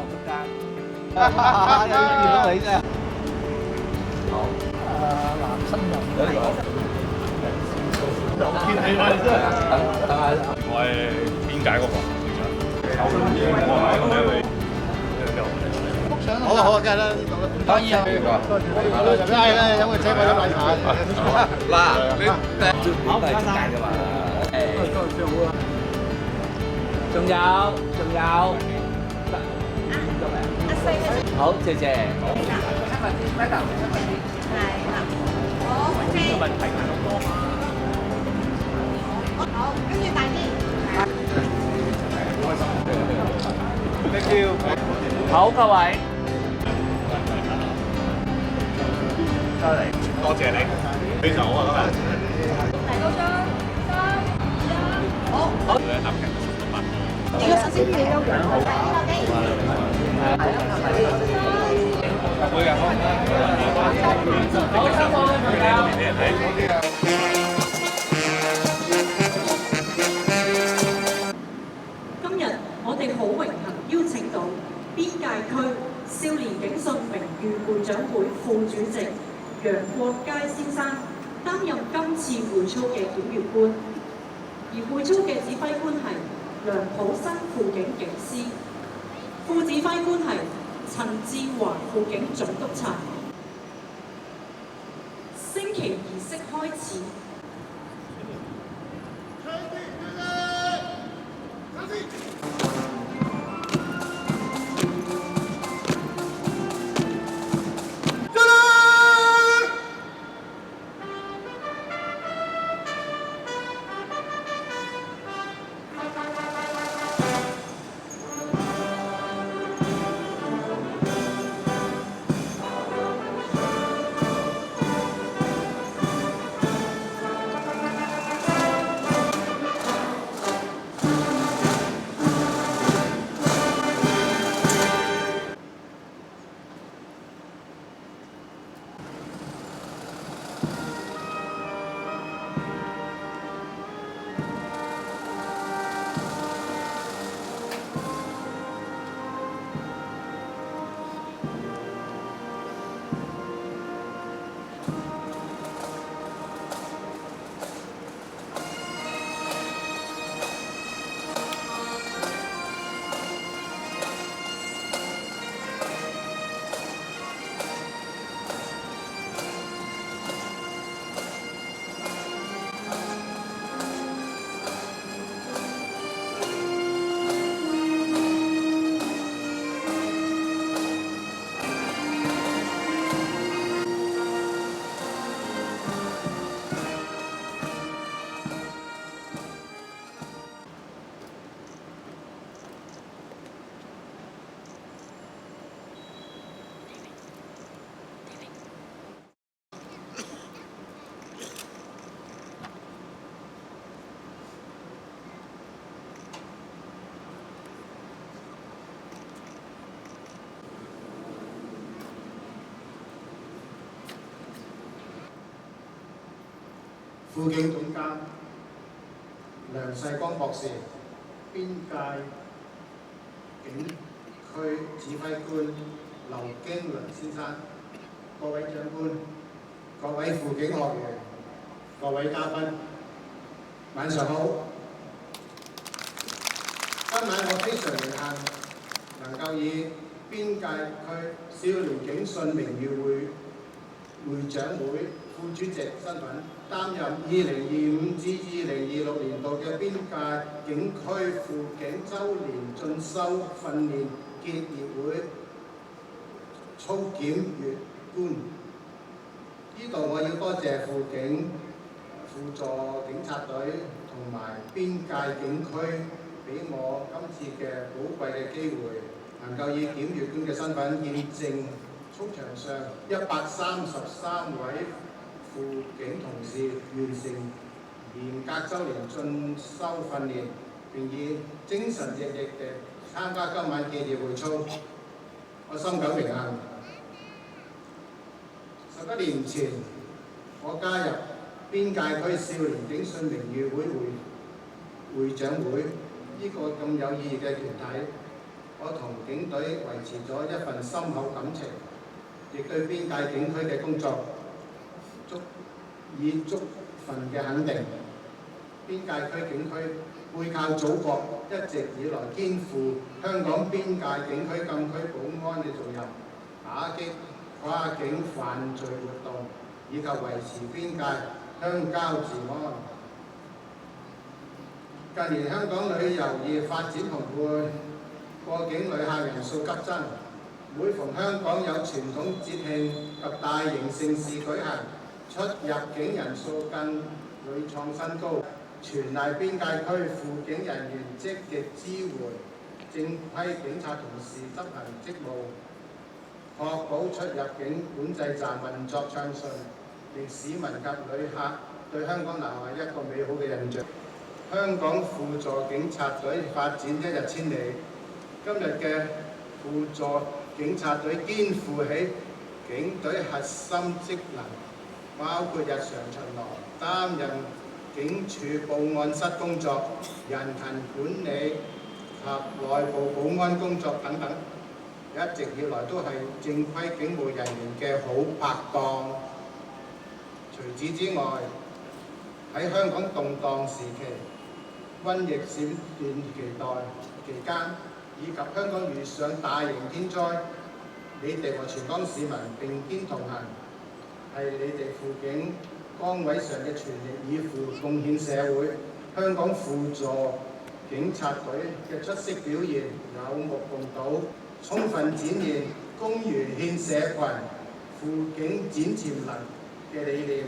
中間。見到你真係。好。男新人。有呢個。有見你啦，你真係。等下。我係邊界嗰個會長。好啊好啊，梗係啦，當然啊。係因為請我飲奶茶。嗱，你都係邊界㗎嘛？仲有。好，謝謝。係啦。好，OK。問題好，跟住大啲。Thank you。好，各位。多謝你，非常好啊今日。提高張，3、2、1，好。好。搭劇呢個首先幾優嘅。會嘅，好。今日我哋好榮幸邀請到邊界區少年警訊名譽會長會副主席楊國佳先生擔任今次會操嘅檢閱官，而會操嘅指揮官係梁普新輔警警司，副指揮官係陳志華輔警總督察。升旗儀式開始。輔警總監梁世光博士、邊界警區指揮官劉經良先生、各位長官、各位輔警學員、各位嘉賓，晚上好。今晚我非常榮幸能夠以邊界區少年警訊名譽會長會副主席身份，擔任2025至2026年度嘅邊界警區輔警週年進修訓練結業會操檢閱官。呢度我要多謝輔警、輔助警察隊同埋邊界警區俾我今次嘅寶貴嘅機會，能夠以檢閱官嘅身份見證操場上133位輔警同事完成嚴格週年進修訓練，並以精神奕奕地參加今晚結業會操，我深感榮幸。11年前，我加入邊界區少年警訊名譽會長會呢個咁有意義嘅團體，我同警隊維持咗一份深厚感情，亦對邊界警區嘅工作以足份嘅肯定。邊界區警區背靠祖國，一直以來肩負香港邊界警區禁區保安嘅重任，打擊跨境犯罪活動，以及維持邊界鄉郊治安。近年香港旅遊業發展蓬勃，過境旅客人數急增。每逢香港有傳統節慶及大型盛事舉行，出入境人數更屢創新高。全賴邊界區輔警人員積極支援正規警察同事執行職務，確保出入境管制站運作暢順，令市民及旅客對香港留下一個美好嘅印象。香港輔助警察隊發展一日千里，今日嘅輔助警察隊肩負起警隊核心職能，包括日常巡邏、擔任警署報案室工作、人群管理及內部保安工作等等，一直以來都係正規警務人員嘅好拍檔。除此之外，喺香港動盪時期、瘟疫閃電期間，以及香港遇上大型天災，你哋和全港市民並肩同行，係你哋輔警崗位上嘅全力以赴，貢獻社會。香港輔助警察隊嘅出色表現有目共睹，充分展現公餘獻社群、輔警展潛能嘅理念，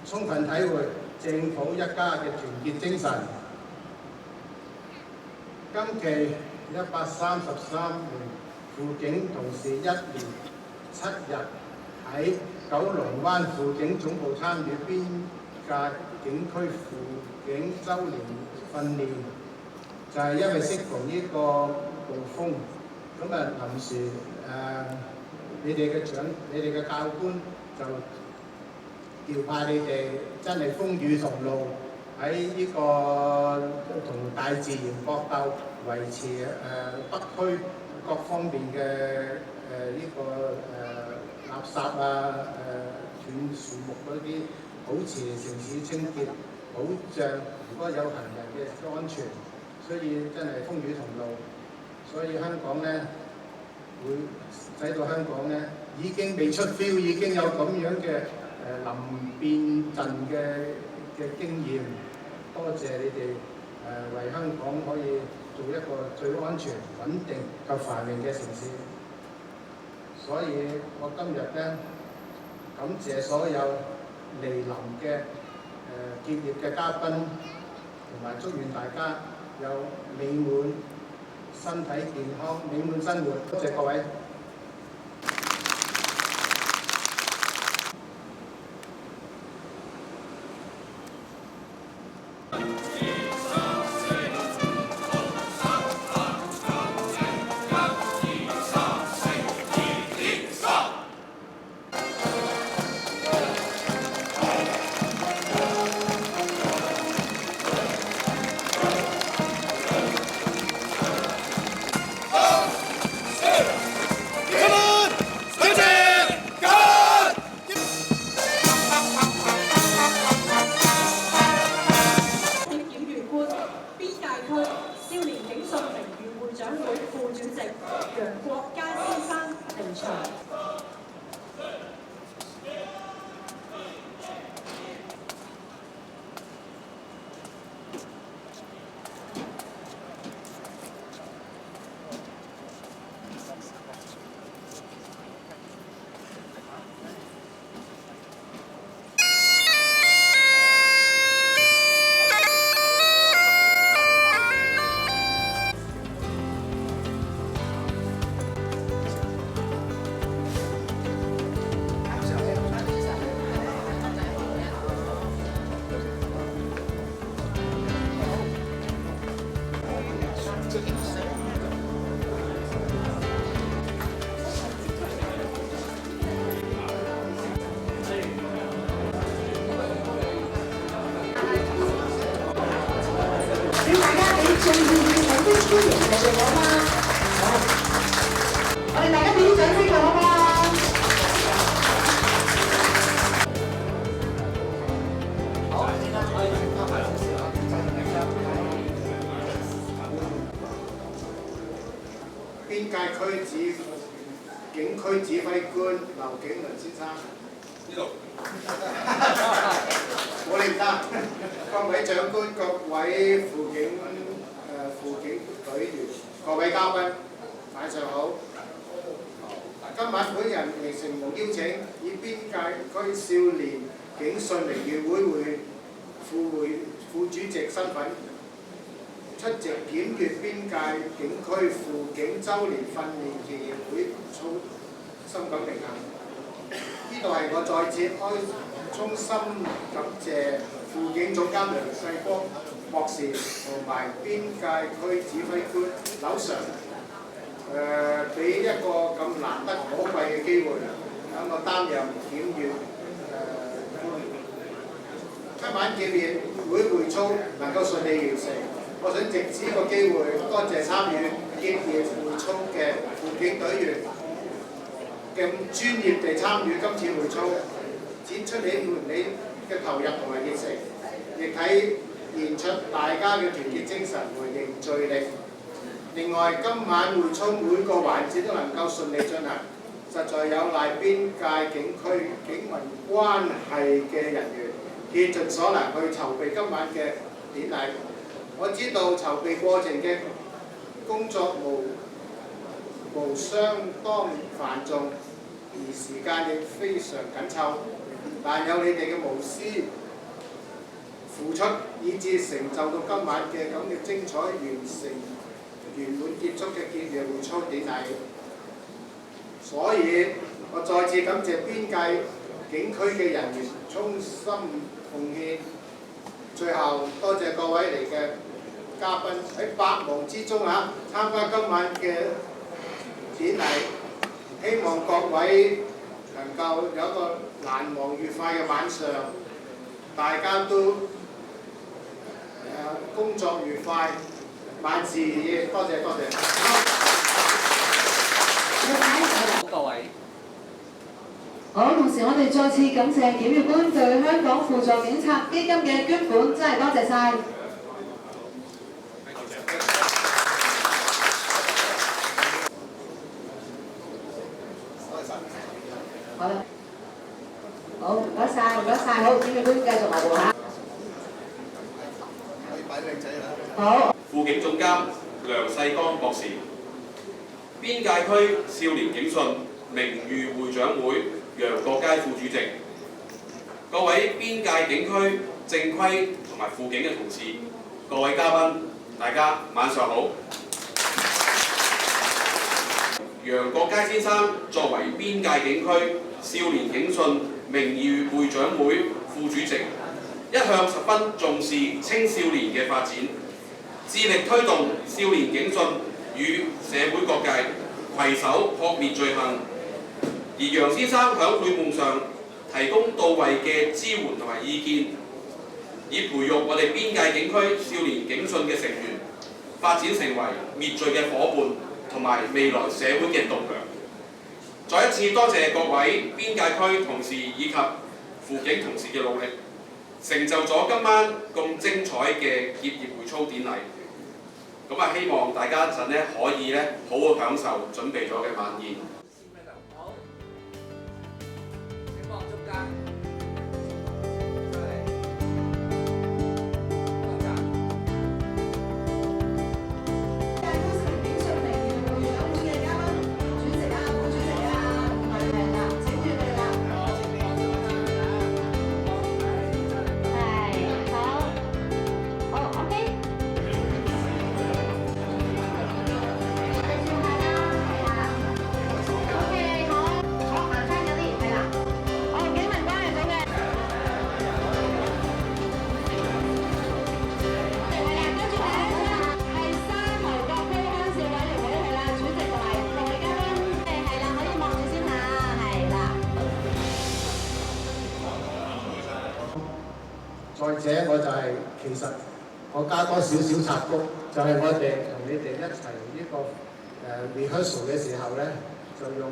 充分體會政府一家嘅團結精神。今期133名輔警同事1連7日喺九龍灣輔警總部參與邊界警區輔警週年訓練，就係因為適逢呢個暴風，咁啊臨時你哋嘅教官就調派你哋真係風雨同路，喺呢個同大自然搏鬥，維持北區各方面嘅呢個垃圾啊、斷樹木嗰啲，保持城市清潔，保障如果有行人嘅安全，所以真係風雨同路。所以香港咧會使到香港咧已經未出 feel， 已經有咁樣嘅臨變陣嘅經驗。多謝你哋為香港可以做一個最安全、穩定及繁榮嘅城市。所以我今日咧感謝所有嚟臨嘅結業嘅嘉賓，同埋祝願大家有美滿身體健康、美滿生活。多謝各位。請大家俾最熱烈嘅歡迎我哋好嗎？掌聲佢好唔好啊？邊界區警區指揮官劉景倫先生，呢度，我哋唔得。各位長官、各位輔警隊員、各位嘉賓，晚上好。今晚本人亦承蒙邀請，以邊界區少年警訊榮譽會副主席身份，出席檢閱邊界警區輔警週年訓練紀念會操，深感榮幸。呢度係我再次衷心感謝輔警總監梁世光博士同埋邊界區指揮官劉 Sir， 俾一個咁難得可貴嘅機會，等我擔任檢閱今晚紀念會操能夠順利完成。我想藉此個機會多謝參與紀念會操嘅輔警隊員咁專業地參與今次會操，展出你嘅投入同埋熱誠，亦體現出大家嘅團結精神和凝聚力。另外，今晚會操每個環節都能夠順利進行，實在有賴邊界警區警民關係嘅人員竭盡所能去籌備今晚嘅典禮。我知道籌備過程嘅工作無相當繁重，而時間亦非常緊湊，但有你哋嘅無私付出，以致成就到今晚嘅咁嘅精彩圓滿結束嘅紀念會操典禮。所以我再次感謝邊界警區嘅人員衷心奉獻。最後多謝各位嚟嘅嘉賓喺百忙之中參加今晚嘅典禮，希望各位能夠有一個難忘愉快嘅晚上，大家都工作愉快，萬事如意。多謝多謝。各位。好，同時我哋再次感謝檢閱官對香港輔助警察基金嘅捐款，真係多謝晒。好啦，好，唔該晒，唔該晒，好，檢閱官繼續埋步嚇。好。輔警總監梁世光博士，邊界區少年警訊名譽會長會楊國佳副主席，各位邊界警區正規同埋輔警嘅同事，各位嘉賓，大家晚上好。楊國佳先生作為邊界警區少年警訊名譽會長會副主席，一向十分重視青少年嘅發展，致力推動少年警訊與社會各界攜手撲滅罪行。而楊先生喺會務上提供到位嘅支援同埋意見，以培育我哋邊界警區少年警訊嘅成員，發展成為滅罪嘅伙伴同埋未來社會嘅棟梁。再一次多謝各位邊界區同事以及輔警同事嘅努力，成就咗今晚咁精彩嘅結業會操典禮。希望大家一陣可以好好享受準備咗嘅晚宴。再者，我就係其實我加多少少插曲，就係我哋同你哋一齊呢個rehearsal 嘅時候咧，就用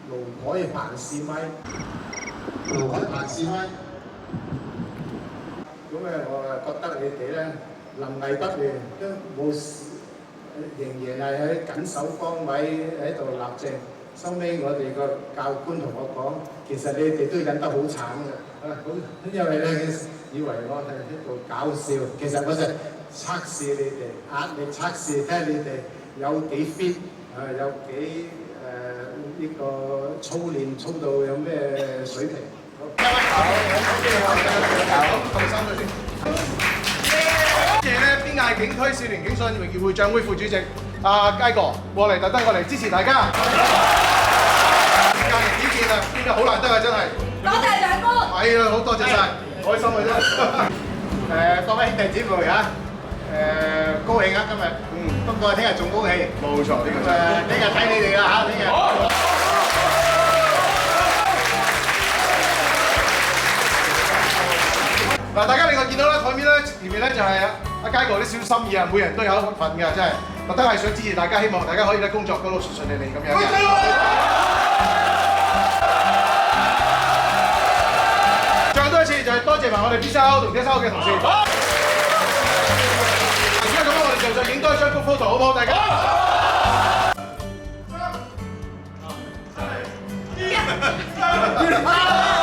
盧海鵬試咪，盧海鵬試咪。咁我覺得你哋咧臨危不亂，都冇仍然係喺緊守崗位喺度立正。收尾我哋個教官同我講，其實你哋都忍得好慘嘅，因為咧以為我係喺度搞笑，其實我就測試你哋，壓力測試，睇下你哋有幾 fit， 有幾呢個操練操到有咩水平。多謝咧邊界警區少年警訊榮譽會長會副主席佳哥過嚟特登過嚟支持大家。隔年幾見啊，邊個好難得啊，真係。多謝長官。係啊，好多謝晒，開心啊真。各位兄弟姊妹啊，高興啊今日，不過聽日仲高興。冇錯，呢個聽日睇你哋啦嚇，聽日。嗱，大家另外見到啦，台面咧前面咧就係阿佳哥啲小心意啊，每人都有一份㗎，真係特登係想支持大家，希望大家可以咧工作嗰度順利咁樣嘅。最後多一次就係多謝埋我哋 B3 同 D3 嘅同事。而家咁我哋就影多一張 group photo 好唔好？大家。3、2、1。